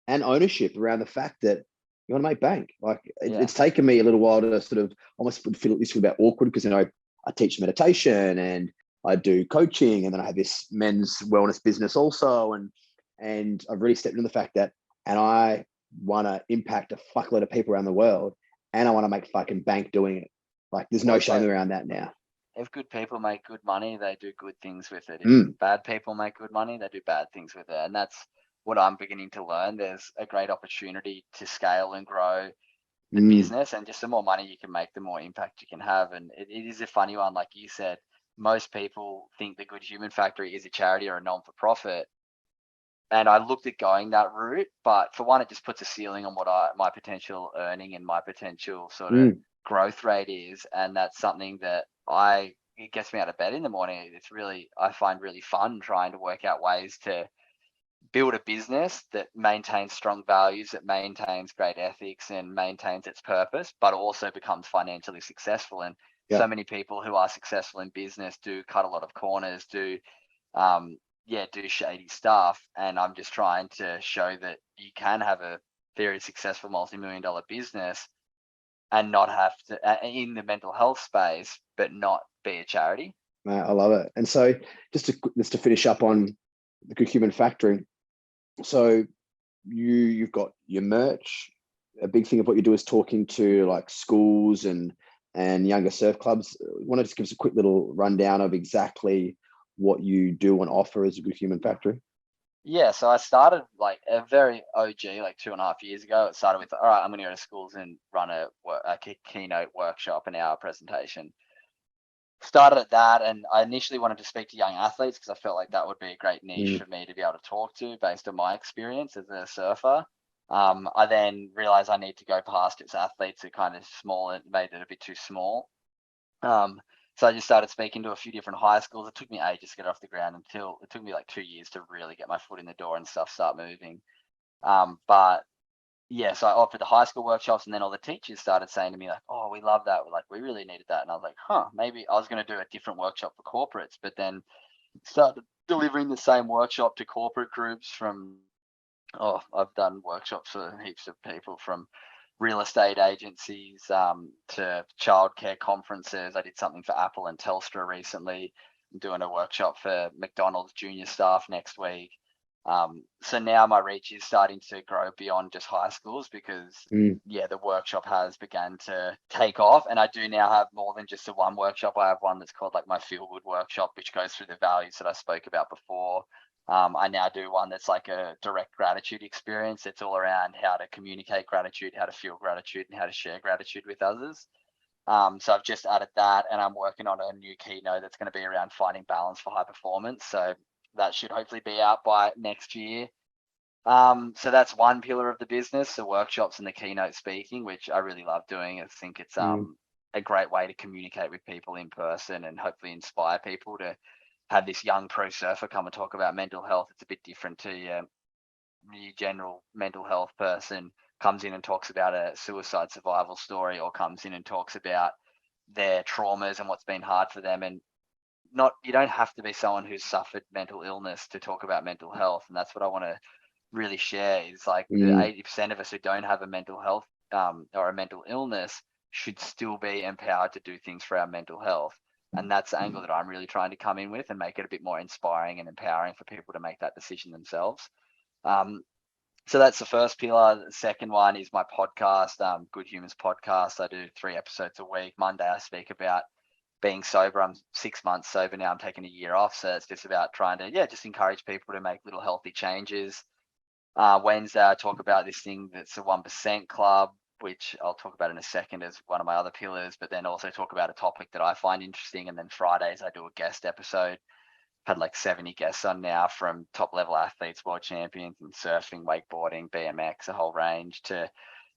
And ownership around the fact that you want to make bank. Like yeah, it's taken me a little while to sort of almost feel this about awkward because I teach meditation and I do coaching, and then I have this men's wellness business also, and I've really stepped into the fact that, and I want to impact a fuckload of people around the world, and I want to make fucking bank doing it. Like there's well, no it's shame like, around that now. if good people make good money, they do good things with it. If Mm, bad people make good money, they do bad things with it. And that's what I'm beginning to learn. There's a great opportunity to scale and grow the mm, business, and just the more money you can make, the more impact you can have. And it is a funny one. Like you said, most people think the Good Human Factory is a charity or a non-for-profit. And I looked at going that route, but for one, it just puts a ceiling on what my potential earning and my potential sort of mm. growth rate is. And that's something that it gets me out of bed in the morning. I find really fun trying to work out ways to build a business that maintains strong values, that maintains great ethics and maintains its purpose, but also becomes financially successful. And Yeah. so many people who are successful in business do cut a lot of corners, um, do shady stuff. And I'm just trying to show that you can have a very successful multi-million-dollar business and not have to, in the mental health space, but not be a charity. I love it. And so just to finish up on the Good Human Factory. So you've got your merch. A big thing of what you do is talking to like schools and younger surf clubs. Want to just give us a quick little rundown of exactly what you do and offer as a Good Human Factory? Yeah, so I started like a very OG, like 2.5 years ago. It started with, all right, I'm going to go to schools and run a keynote workshop, an hour presentation. Started at that, and I initially wanted to speak to young athletes because I felt like that would be a great niche Mm, for me to be able to talk to based on my experience as a surfer. I then realized I need to go past its athletes are kind of small and made it a bit too small. Um, so I just started speaking to a few different high schools. It took me ages to get off the ground, until it took me like 2 years to really get my foot in the door and stuff start moving. But yeah, so I offered the high school workshops, and then all the teachers started saying to me like, "Oh, we love that. We're like, we really needed that." And I was like, "Huh, maybe I was going to do a different workshop for corporates," but then started delivering the same workshop to corporate groups from. Oh, I've done workshops for heaps of people, from real estate agencies to childcare conferences. I did something for Apple and Telstra recently. I'm doing a workshop for McDonald's junior staff next week. So now my reach is starting to grow beyond just high schools because the workshop has begun to take off, and I do now have more than just the one workshop. I have one that's called like my feel good workshop, which goes through the values that I spoke about before. I now do one that's like a direct gratitude experience. It's all around how to communicate gratitude, how to feel gratitude, and how to share gratitude with others. So I've just added that, and I'm working on a new keynote that's going to be around finding balance for high performance. So that should hopefully be out by next year. So that's one pillar of the business, the workshops and the keynote speaking, which I really love doing. I think it's a great way to communicate with people in person and hopefully inspire people to have this young pro surfer come and talk about mental health. It's a bit different to your general mental health person comes in and talks about a suicide survival story, or comes in and talks about their traumas and what's been hard for them. And you don't have to be someone who's suffered mental illness to talk about mental health. And that's what I want to really share is like the 80% of us who don't have a mental health or a mental illness should still be empowered to do things for our mental health. And that's the angle that I'm really trying to come in with and make it a bit more inspiring and empowering for people to make that decision themselves. So that's the first pillar. The second one is my podcast, Good Humans Podcast. I do 3 episodes a week. Monday, I speak about being sober. I'm 6 months sober now. I'm taking a year off. So it's just about trying to, just encourage people to make little healthy changes. Wednesday, I talk about this thing that's a 1% club, which I'll talk about in a second as one of my other pillars, but then also talk about a topic that I find interesting. And then Fridays, I do a guest episode. Had like 70 guests on now, from top level athletes, world champions in surfing, wakeboarding, BMX, a whole range, to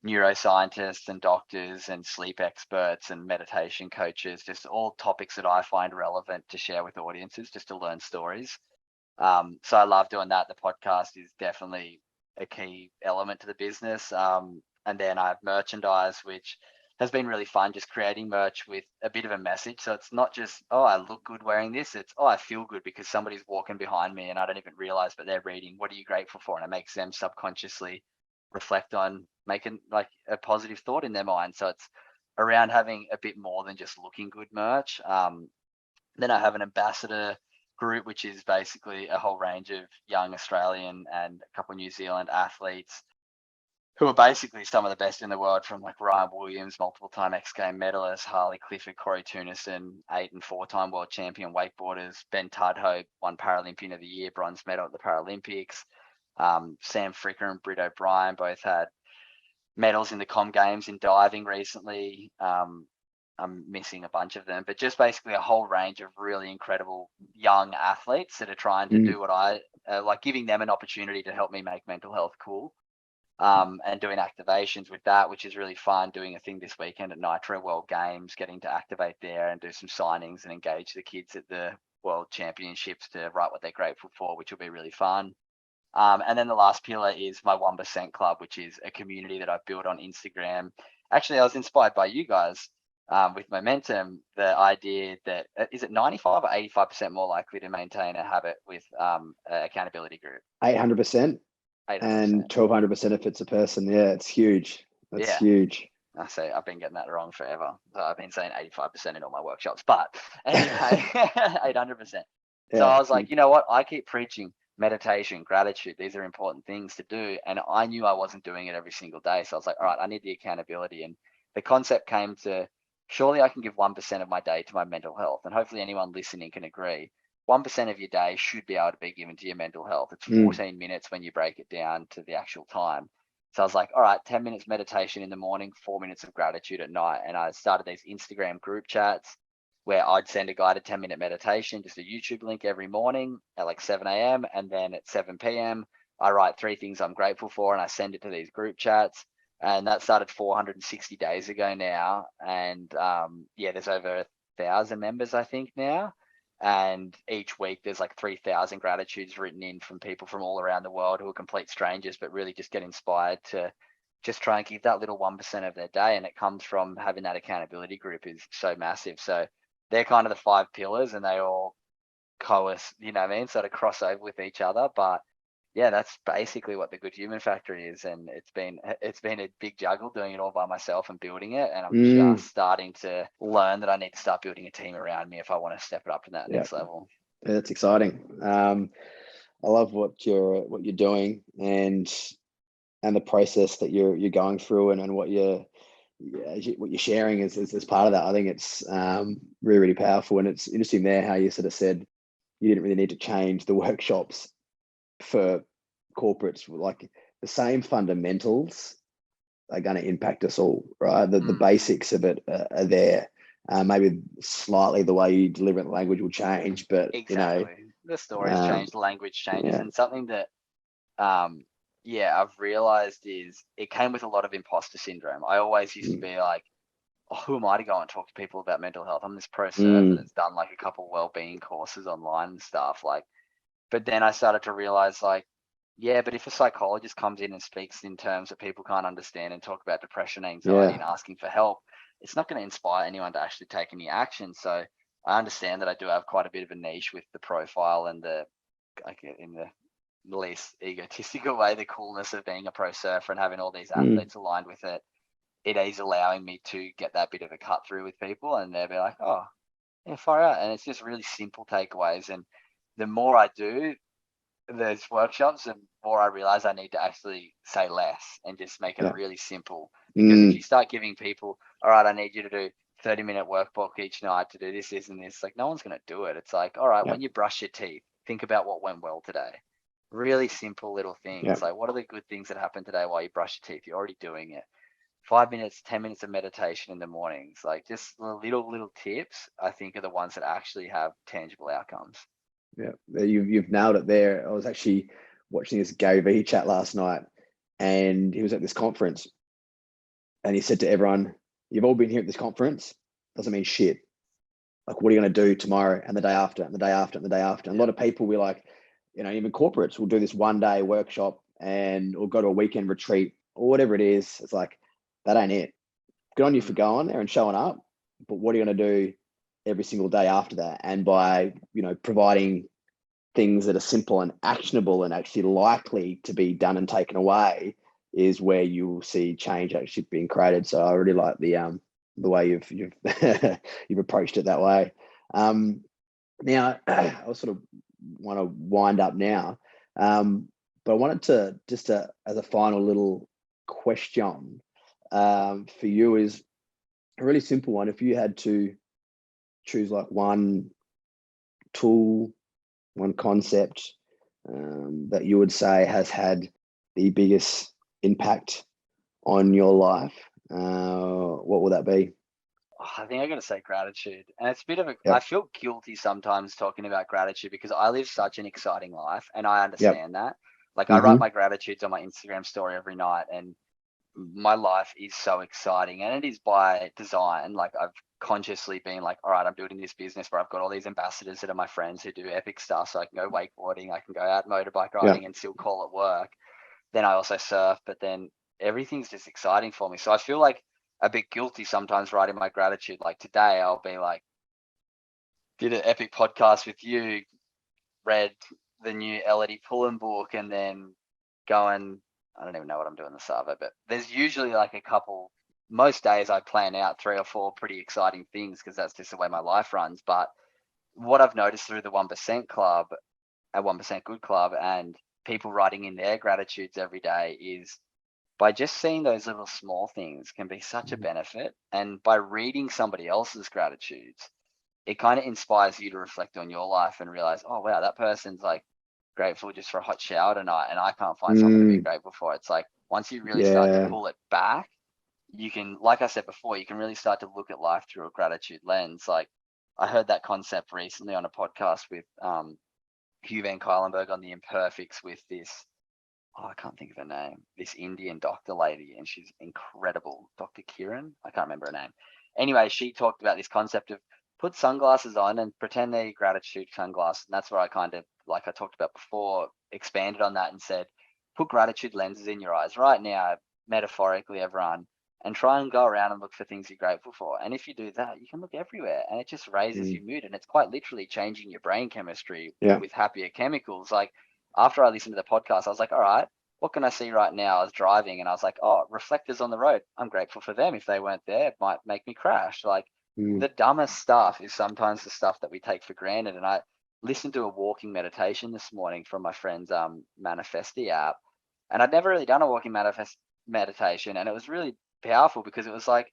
neuroscientists and doctors and sleep experts and meditation coaches, just all topics that I find relevant to share with audiences, just to learn stories. So I love doing that. The podcast is definitely a key element to the business. And then I have merchandise, which has been really fun, just creating merch with a bit of a message. So it's not just, oh, I look good wearing this. It's, oh, I feel good because somebody's walking behind me and I don't even realize, but they're reading, what are you grateful for? And it makes them subconsciously reflect on making like a positive thought in their mind. So it's around having a bit more than just looking good merch. Then I have an ambassador group, which is basically a whole range of young Australian and a couple of New Zealand athletes who are basically some of the best in the world, from like Ryan Williams, multiple time X Game medalist, Harley Clifford, Corey Tunison, 8 and 4-time world champion wakeboarders, Ben Tudhope, won Paralympian of the Year, bronze medal at the Paralympics. Sam Fricker and Britt O'Brien both had medals in the Com Games in diving recently. I'm missing a bunch of them, but just basically a whole range of really incredible young athletes that are trying to do what I like, giving them an opportunity to help me make mental health cool. And doing activations with that, which is really fun. Doing a thing this weekend at Nitro World Games, getting to activate there and do some signings and engage the kids at the World Championships to write what they're grateful for, which will be really fun. And then the last pillar is my 1% Club, which is a community that I've built on Instagram. Actually, I was inspired by you guys with Momentum, the idea that is it 95 or 85% more likely to maintain a habit with an accountability group? 800%. And 1200% if it's a person. Yeah, it's huge. That's huge. I say I've been getting that wrong forever. So I've been saying 85% in all my workshops, but anyway, 800%. So I was like, you know what? I keep preaching meditation, gratitude. These are important things to do. And I knew I wasn't doing it every single day. So I was like, all right, I need the accountability. And the concept came to, surely I can give 1% of my day to my mental health. And hopefully anyone listening can agree. 1% of your day should be able to be given to your mental health. It's 14 minutes when you break it down to the actual time. So I was like, all right, 10 minutes meditation in the morning, 4 minutes of gratitude at night. And I started these Instagram group chats where I'd send a guided 10-minute meditation, just a YouTube link every morning at like 7 a.m. And then at 7 p.m., I write 3 things I'm grateful for and I send it to these group chats. And that started 460 days ago now. And there's over 1,000 members, I think, now. And each week there's like 3,000 gratitudes written in from people from all around the world who are complete strangers, but really just get inspired to just try and give that little 1% of their day. And it comes from having that accountability group is so massive. So they're kind of the 5 pillars and they all coalesce, you know what I mean? Sort of cross over with each other. But yeah, that's basically what the Good Human Factory is, and it's been a big juggle doing it all by myself and building it, and I'm just starting to learn that I need to start building a team around me if I want to step it up to that next level. Yeah, that's exciting. I love what you're doing, and the process that you're going through, and what you're sharing is part of that. I think it's really, really powerful, and it's interesting there how you sort of said you didn't really need to change the workshops for corporates. Like, the same fundamentals are going to impact us all, right? The basics of it are there. Maybe slightly the way you deliver the language will change, but exactly, the stories change, the language changes, and something that I've realized is it came with a lot of imposter syndrome. I always used to be like, oh, who am I to go and talk to people about mental health? I'm this pro surfer that's done like a couple well-being courses online and stuff. Like, but then I started to realize, like, yeah, but if a psychologist comes in and speaks in terms that people can't understand and talk about depression, anxiety, and asking for help, it's not going to inspire anyone to actually take any action. So I understand that I do have quite a bit of a niche with the profile and in the least egotistical way, the coolness of being a pro surfer and having all these athletes aligned with it. It is allowing me to get that bit of a cut through with people, and they'll be like, oh, yeah, far out. And it's just really simple takeaways. And the more I do those workshops, the more I realize I need to actually say less and just make it really simple. Because if you start giving people, all right, I need you to do 30-minute workbook each night to do this, this, and this, like, no one's going to do it. It's like, all right, when you brush your teeth, think about what went well today. Really simple little things. Like, what are the good things that happen today while you brush your teeth? You're already doing it. 5 minutes, 10 minutes of meditation in the mornings. Like, just the little tips, I think, are the ones that actually have tangible outcomes. Yeah, you've nailed it there. I was actually watching this Gary Vee chat last night, and he was at this conference, and he said to everyone, "You've all been here at this conference. Doesn't mean shit. Like, what are you going to do tomorrow and the day after and the day after and the day after?" And a lot of people, we like, even corporates will do this 1-day workshop or go to a weekend retreat or whatever it is. It's like, that ain't it. Good on you for going there and showing up, but what are you going to do every single day after that? And by providing things that are simple and actionable and actually likely to be done and taken away is where you will see change actually being created. So I really like the way you've you've approached it that way. Now I sort of want to wind up now, but I wanted to just as a final little question for you is a really simple one. If you had to choose like one tool, one concept that you would say has had the biggest impact on your life, what will that be? I think I got to say gratitude. And it's a bit of I feel guilty sometimes talking about gratitude because I live such an exciting life, and I understand that. Like, I write my gratitudes on my Instagram story every night, and my life is so exciting, and it is by design. Like, I've consciously been like, all right, I'm building this business where I've got all these ambassadors that are my friends who do epic stuff. So I can go wakeboarding, I can go out motorbike riding and still call it work. Then I also surf, but then everything's just exciting for me. So I feel like a bit guilty sometimes writing my gratitude. Like, today I'll be like, did an epic podcast with you, read the new Elodie Pullen book, and then going, I don't even know what I'm doing this Savo, but there's usually like a couple, most days I plan out 3 or 4 pretty exciting things because that's just the way my life runs. But what I've noticed through the 1% Club, a 1% Good Club, and people writing in their gratitudes every day is by just seeing those little small things can be such a benefit. And by reading somebody else's gratitudes, it kind of inspires you to reflect on your life and realize, oh, wow, that person's like grateful just for a hot shower tonight, and I can't find something to be grateful for. It's like, once you really start to pull it back, you can, like I said before, you can really start to look at life through a gratitude lens. Like, I heard that concept recently on a podcast with Hugh Van Cuylenberg on the Imperfects with this, I can't think of her name, this Indian doctor lady, and she's incredible. Dr. Kiran, I can't remember her name. Anyway, she talked about this concept of put sunglasses on and pretend they're gratitude sunglasses. And that's where I kind of, like I talked about before, expanded on that and said, put gratitude lenses in your eyes right now, metaphorically, everyone, and try and go around and look for things you're grateful for. And if you do that, you can look everywhere, and it just raises your mood. And it's quite literally changing your brain chemistry with happier chemicals. Like, after I listened to the podcast, I was like, all right, what can I see right now? I was driving and I was like, oh, reflectors on the road. I'm grateful for them. If they weren't there, it might make me crash. Like the dumbest stuff is sometimes the stuff that we take for granted. And I listened to a walking meditation this morning from my friend's Manifesti app. And I'd never really done a walking meditation. And it was really powerful because it was like,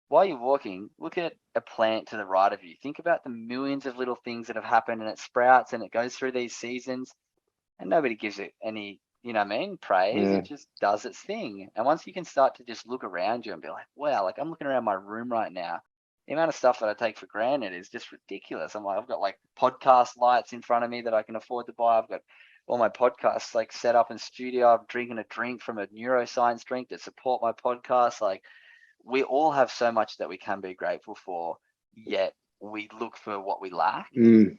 while you're walking, look at a plant to the right of you. Think about the millions of little things that have happened, and it sprouts and it goes through these seasons, and nobody gives it any, you know what I mean, praise. Yeah. It just does its thing. And once you can start to just look around you and be like, wow, like I'm looking around my room right now, the amount of stuff that I take for granted is just ridiculous. I'm like, I've got like podcast lights in front of me that I can afford to buy. I've got all my podcasts like set up in studio. I'm drinking a drink from a neuroscience drink to support my podcast. Like, we all have so much that we can be grateful for, yet we look for what we lack. Mm.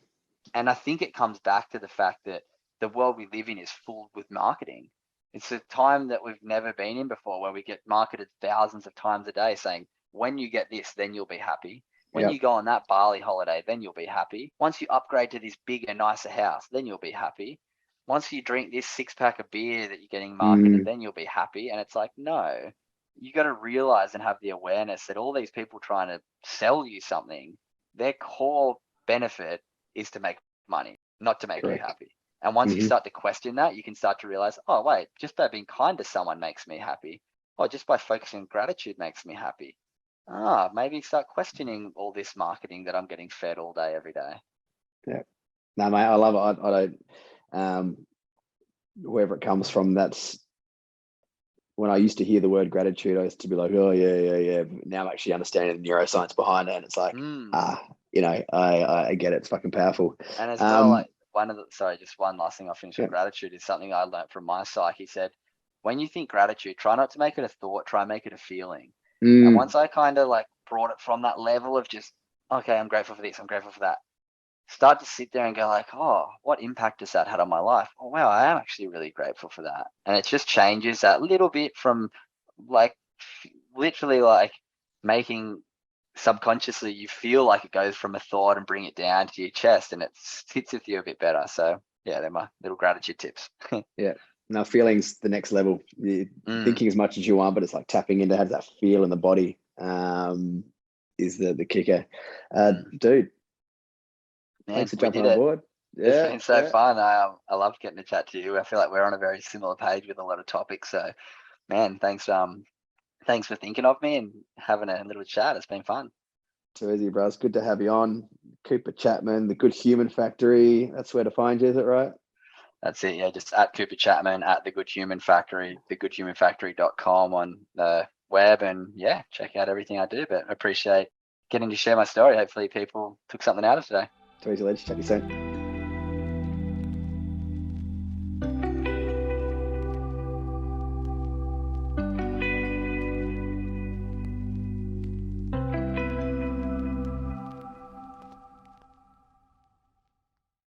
And I think it comes back to the fact that the world we live in is full with marketing. It's a time that we've never been in before, where we get marketed thousands of times a day saying, when you get this, then you'll be happy. When you go on that Bali holiday, then you'll be happy. Once you upgrade to this bigger, nicer house, then you'll be happy. Once you drink this 6-pack of beer that you're getting marketed, then you'll be happy. And it's like, no, you got to realize and have the awareness that all these people trying to sell you something, their core benefit is to make money, not to make you happy. And once you start to question that, you can start to realize, oh, wait, just by being kind to someone makes me happy. Or just by focusing on gratitude makes me happy. Maybe start questioning all this marketing that I'm getting fed all day, every day. Yeah. No, mate, I love it. I don't, wherever it comes from, that's when I used to hear the word gratitude, I used to be like, oh, yeah. Now I'm actually understanding the neuroscience behind it. And it's like, you know, I get it. It's fucking powerful. And as well, like just one last thing I'll finish with gratitude is something I learned from my psych. He said, when you think gratitude, try not to make it a thought, try and make it a feeling. And once I kind of like brought it from that level of just, okay, I'm grateful for this, I'm grateful for that, start to sit there and go like, oh, what impact has that had on my life? Oh, wow, I am actually really grateful for that. And it just changes that little bit from like literally like making subconsciously you feel like it goes from a thought and bring it down to your chest, and it sits with you a bit better. So yeah, they're my little gratitude tips. Yeah. Now feeling's the next level. You're thinking as much as you want, but it's like tapping into how does that feel in the body is the kicker. Dude, Man, thanks for jumping on board. It's been so fun. I loved getting to chat to you. I feel like we're on a very similar page with a lot of topics. So man, thanks for thinking of me and having a little chat. It's been fun. Too easy, bro. It's good to have you on. Cooper Chapman, the Good Human Factory. That's where to find you, is it right? That's it. Yeah, just at Cooper Chapman, at the Good Human Factory, thegoodhumanfactory.com on the web, and yeah, check out everything I do. But I appreciate getting to share my story. Hopefully people took something out of today. Too easy, let's chat to you soon.